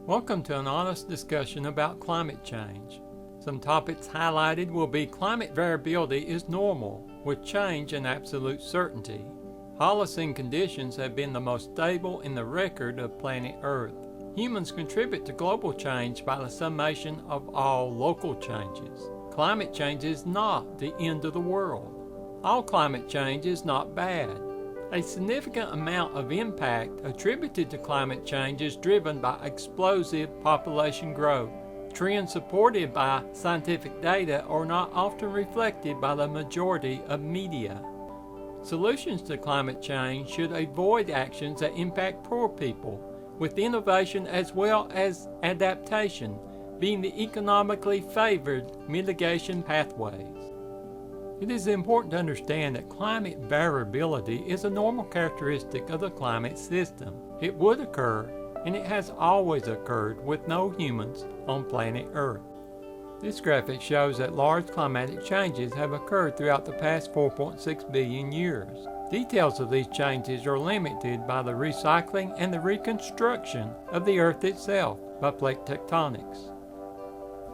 Welcome to an honest discussion about climate change. Some topics highlighted will be climate variability is normal, with change an absolute certainty. Holocene conditions have been the most stable in the record of planet Earth. Humans contribute to global change by the summation of all local changes. Climate change is not the end of the world. All climate change is not bad. A significant amount of impact attributed to climate change is driven by explosive population growth. Trends supported by scientific data are not often reflected by the majority of media. Solutions to climate change should avoid actions that impact poor people, with innovation as well as adaptation being the economically favored mitigation pathways. It is important to understand that climate variability is a normal characteristic of the climate system. It would occur, and it has always occurred, with no humans on planet Earth. This graphic shows that large climatic changes have occurred throughout the past 4.6 billion years. Details of these changes are limited by the recycling and the reconstruction of the Earth itself by plate tectonics.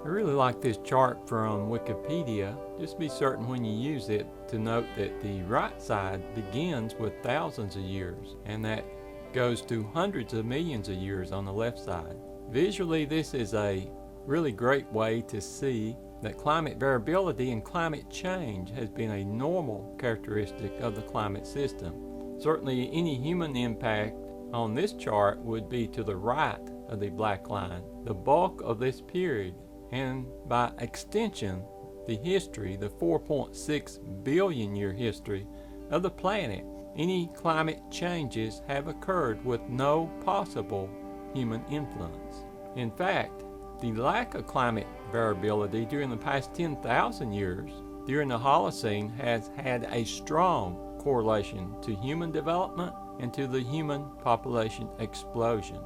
I really like this chart from Wikipedia. Just be certain when you use it to note that the right side begins with thousands of years, and that goes to hundreds of millions of years on the left side. Visually, this is a really great way to see that climate variability and climate change has been a normal characteristic of the climate system. Certainly, any human impact on this chart would be to the right of the black line. The bulk of this period, and by extension, the history, the 4.6 billion year history of the planet, any climate changes have occurred with no possible human influence. In fact, the lack of climate variability during the past 10,000 years during the Holocene has had a strong correlation to human development and to the human population explosion.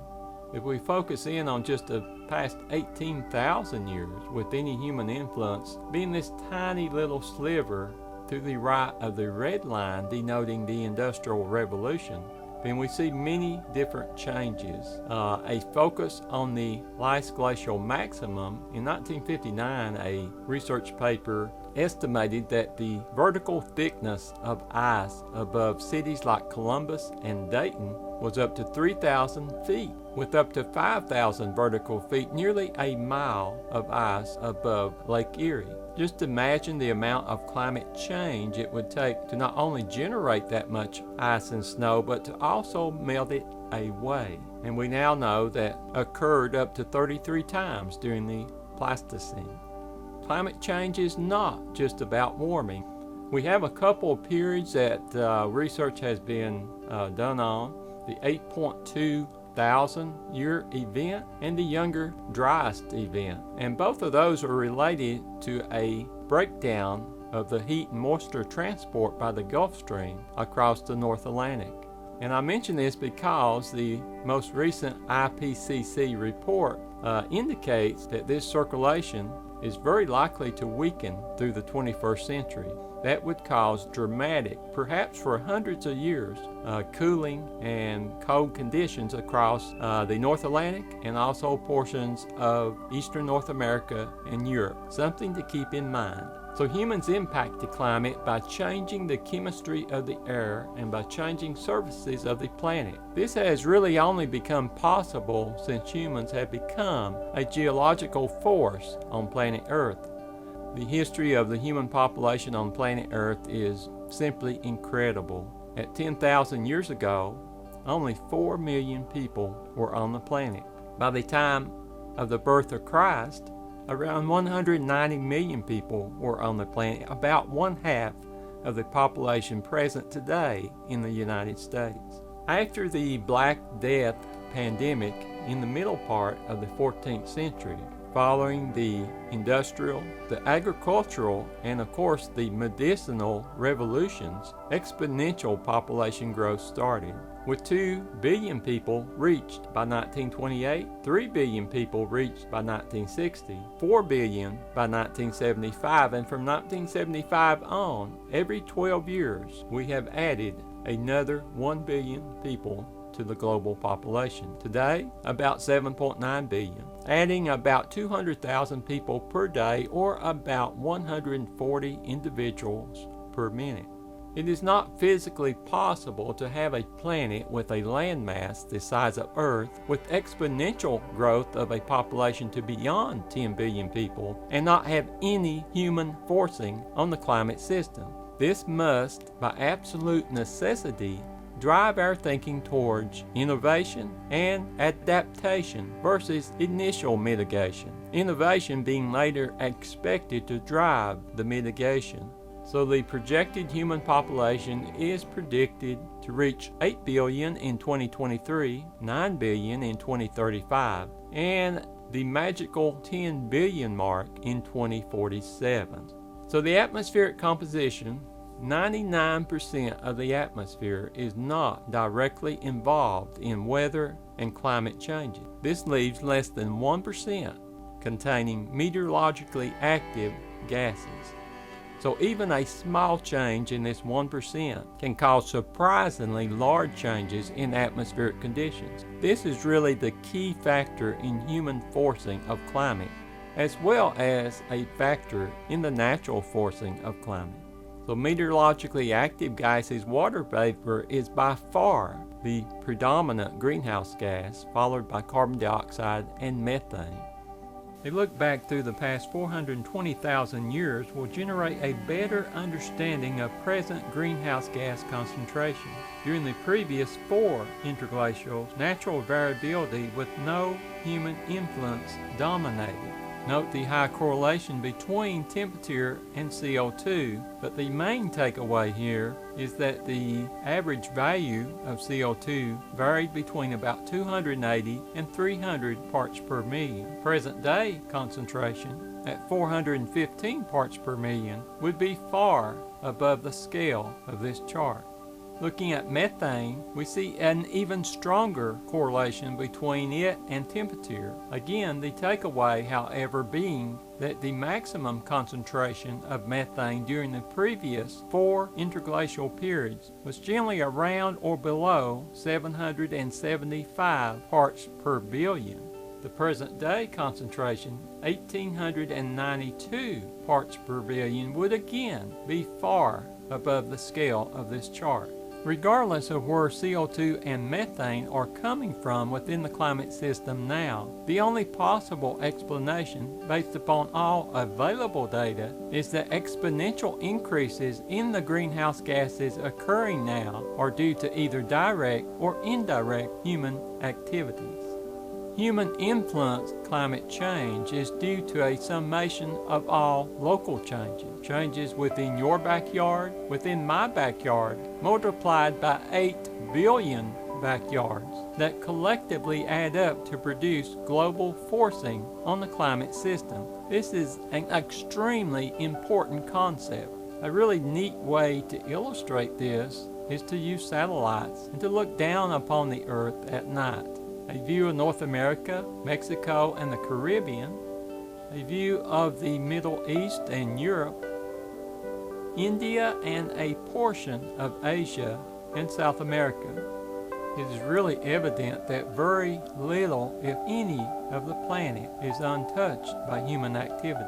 If we focus in on just the past 18,000 years with any human influence being this tiny little sliver to the right of the red line denoting the Industrial Revolution, then we see many different changes. A focus on the last glacial maximum. In 1959, a research paper estimated that the vertical thickness of ice above cities like Columbus and Dayton was up to 3,000 feet, with up to 5,000 vertical feet, nearly a mile of ice above Lake Erie. Just imagine the amount of climate change it would take to not only generate that much ice and snow, but to also melt it away. And we now know that occurred up to 33 times during the Pleistocene. Climate change is not just about warming. We have a couple of periods that research has been done on. The 8.2 thousand year event and the younger driest event. And both of those are related to a breakdown of the heat and moisture transport by the Gulf Stream across the North Atlantic. And I mention this because the most recent IPCC report indicates that this circulation is very likely to weaken through the 21st century. That would cause dramatic, perhaps for hundreds of years, cooling and cold conditions across the North Atlantic and also portions of Eastern North America and Europe. Something to keep in mind. So humans impact the climate by changing the chemistry of the air and by changing surfaces of the planet. This has really only become possible since humans have become a geological force on planet Earth. The history of the human population on planet Earth is simply incredible. At 10,000 years ago, only 4 million people were on the planet. By the time of the birth of Christ, around 190 million people were on the planet, about 1/2 of the population present today in the United States. After the Black Death pandemic in the middle part of the 14th century, following the industrial, the agricultural, and of course the medicinal revolutions, exponential population growth started, with 2 billion people reached by 1928, 3 billion people reached by 1960, 4 billion by 1975, and from 1975 on, every 12 years, we have added another 1 billion people to the global population. Today, about 7.9 billion, adding about 200,000 people per day or about 140 individuals per minute. It is not physically possible to have a planet with a landmass the size of Earth with exponential growth of a population to beyond 10 billion people and not have any human forcing on the climate system. This must, by absolute necessity, drive our thinking towards innovation and adaptation versus initial mitigation. Innovation being later expected to drive the mitigation. So the projected human population is predicted to reach 8 billion in 2023, 9 billion in 2035, and the magical 10 billion mark in 2047. So the atmospheric composition, 99% of the atmosphere is not directly involved in weather and climate changes. This leaves less than 1% containing meteorologically active gases. So even a small change in this 1% can cause surprisingly large changes in atmospheric conditions. This is really the key factor in human forcing of climate, as well as a factor in the natural forcing of climate. So meteorologically active gases, water vapor is by far the predominant greenhouse gas, followed by carbon dioxide and methane. A look back through the past 420,000 years will generate a better understanding of present greenhouse gas concentrations. During the previous 4 interglacials, natural variability with no human influence dominated. Note the high correlation between temperature and CO2, but the main takeaway here is that the average value of CO2 varied between about 280 and 300 parts per million. Present day concentration at 415 parts per million would be far above the scale of this chart. Looking at methane, we see an even stronger correlation between it and temperature. Again, the takeaway, however, being that the maximum concentration of methane during the previous 4 interglacial periods was generally around or below 775 parts per billion. The present day concentration, 1,892 parts per billion, would again be far above the scale of this chart. Regardless of where CO2 and methane are coming from within the climate system now, the only possible explanation based upon all available data is that exponential increases in the greenhouse gases occurring now are due to either direct or indirect human activities. Human influenced climate change is due to a summation of all local changes. Changes within your backyard, within my backyard, multiplied by 8 billion backyards that collectively add up to produce global forcing on the climate system. This is an extremely important concept. A really neat way to illustrate this is to use satellites and to look down upon the Earth at night. A view of North America, Mexico, and the Caribbean, a view of the Middle East and Europe, India, and a portion of Asia and South America. It is really evident that very little, if any, of the planet is untouched by human activity.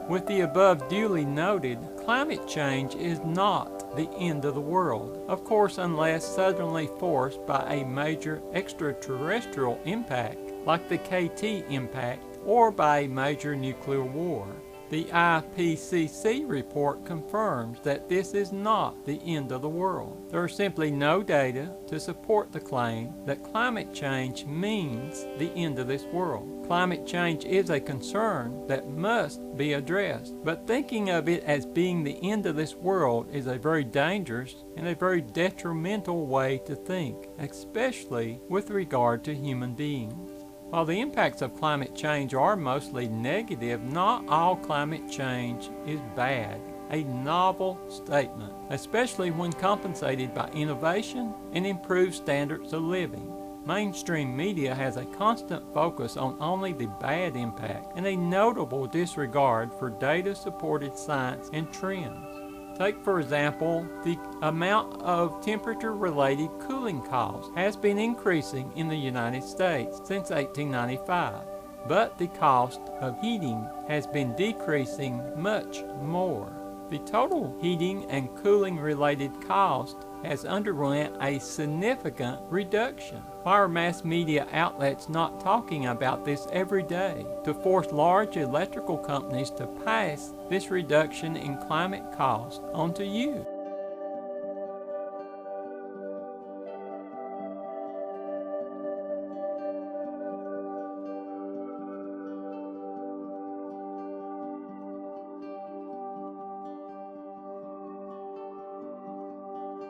With the above duly noted, climate change is not the end of the world, of course, unless suddenly forced by a major extraterrestrial impact like the KT impact or by a major nuclear war. The IPCC report confirms that this is not the end of the world. There are simply no data to support the claim that climate change means the end of this world. Climate change is a concern that must be addressed, but thinking of it as being the end of this world is a very dangerous and a very detrimental way to think, especially with regard to human beings. While the impacts of climate change are mostly negative, not all climate change is bad. A novel statement, especially when compensated by innovation and improved standards of living. Mainstream media has a constant focus on only the bad impact and a notable disregard for data-supported science and trends. Take, for example, the amount of temperature-related cooling costs has been increasing in the United States since 1895, but the cost of heating has been decreasing much more. The total heating and cooling-related cost has underwent a significant reduction. Why are mass media outlets not talking about this every day to force large electrical companies to pass this reduction in climate cost onto you?